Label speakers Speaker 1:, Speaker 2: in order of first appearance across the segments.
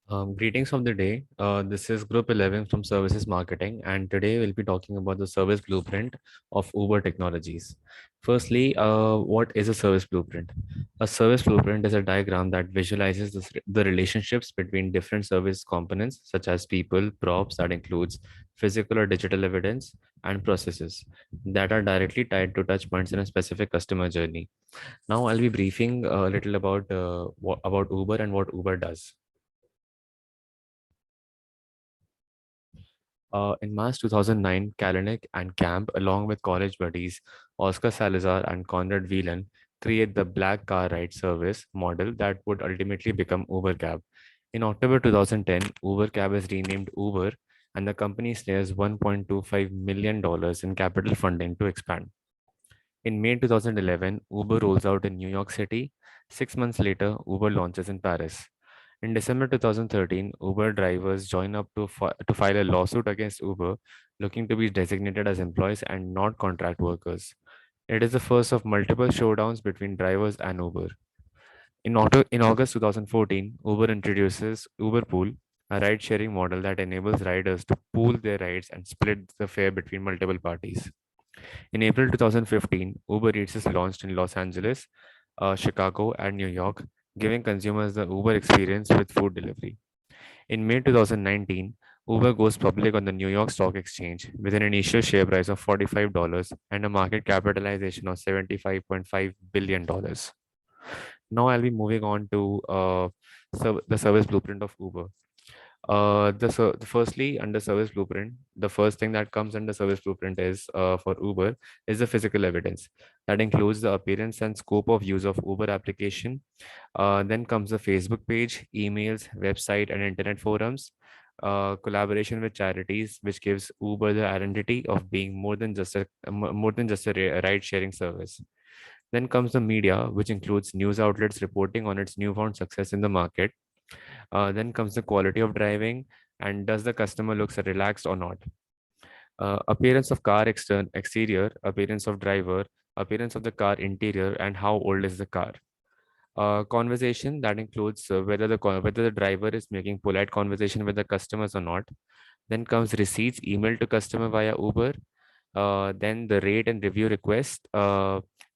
Speaker 1: Greetings of the day. This is Group 11 from Services Marketing, and today we'll be talking about the service blueprint of Uber Technologies. Firstly, what is a service blueprint? A service blueprint is a diagram that visualizes the relationships between different service components, such as people, props, that includes physical or digital evidence, and processes that are directly tied to touch points in a specific customer journey. Now, I'll be briefing a little about about Uber and what Uber does. In March 2009, Kalanick and Camp, along with college buddies Oscar Salazar and Conrad Whelan, create the Black Car Ride Service model that would ultimately become Uber Cab. In October 2010, Uber Cab is renamed Uber, and the company shares $1.25 million in capital funding to expand. In May 2011, Uber rolls out in New York City. 6 months later, Uber launches in Paris. In December 2013, Uber drivers join up to file a lawsuit against Uber, looking to be designated as employees and not contract workers. It is the first of multiple showdowns between drivers and Uber. In August 2014, Uber introduces Uber Pool, a ride sharing model that enables riders to pool their rides and split the fare between multiple parties. In April 2015, Uber Eats is launched in Los Angeles, Chicago, and New York, giving consumers the Uber experience with food delivery. In May 2019, Uber goes public on the New York Stock Exchange with an initial share price of $45 and a market capitalization of $75.5 billion. Now I'll be moving on to the service blueprint of Uber. Firstly, under service blueprint, the first thing that comes under service blueprint is for Uber is the physical evidence that includes the appearance and scope of use of Uber application. Then comes the Facebook page, emails, website, and internet forums. Collaboration with charities, which gives Uber the identity of being more than just a ride sharing service. Then comes the media, which includes news outlets reporting on its newfound success in the market. Then comes the quality of driving and does the customer looks relaxed or not. Appearance of car exterior, appearance of driver, appearance of the car interior, and how old is the car. Conversation that includes whether the driver is making polite conversation with the customers or not. Then comes receipts emailed to customer via Uber. Then the rate and review request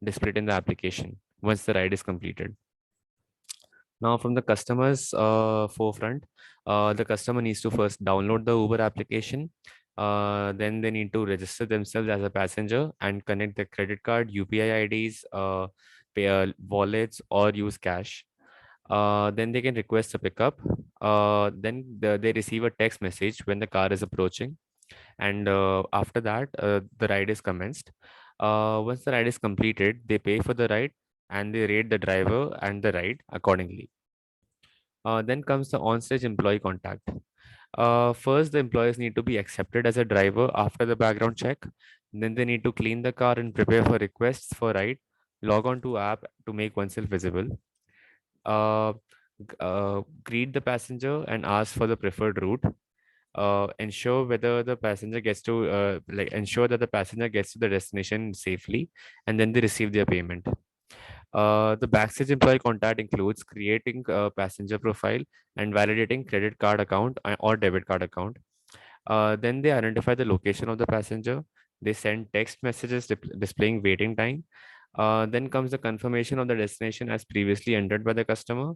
Speaker 1: displayed in the application once the ride is completed. Now, from the customer's forefront, the customer needs to first download the Uber application. Then they need to register themselves as a passenger and connect their credit card, UPI IDs, pay wallets, or use cash. Then they can request a pickup. They receive a text message when the car is approaching. And after that, the ride is commenced. Once the ride is completed, they pay for the ride and they rate the driver and the ride accordingly. Then comes the on-stage employee contact. First, the employees need to be accepted as a driver after the background check. Then they need to clean the car and prepare for requests for ride. Log on to app to make oneself visible. Uh, Greet the passenger and ask for the preferred route. Ensure whether the passenger gets to ensure that the passenger gets to the destination safely, and then they receive their payment. The backstage employee contact includes creating a passenger profile and validating credit card account or debit card account. Then they identify the location of the passenger. They send text messages displaying waiting time. Then comes the confirmation of the destination as previously entered by the customer.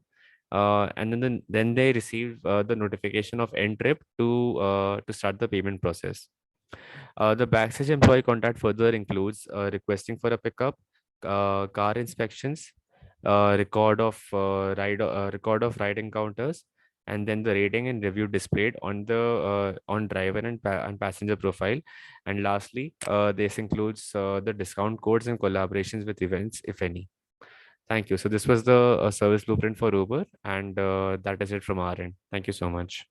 Speaker 1: Then they receive the notification of end trip to start the payment process. The backstage employee contact further includes requesting for a pickup, car inspections, record of ride encounters, and then the rating and review displayed on the on driver and passenger profile. And lastly, this includes the discount codes and collaborations with events, if any. Thank you. So this was the service blueprint for Uber, and that is it from our end. Thank you so much.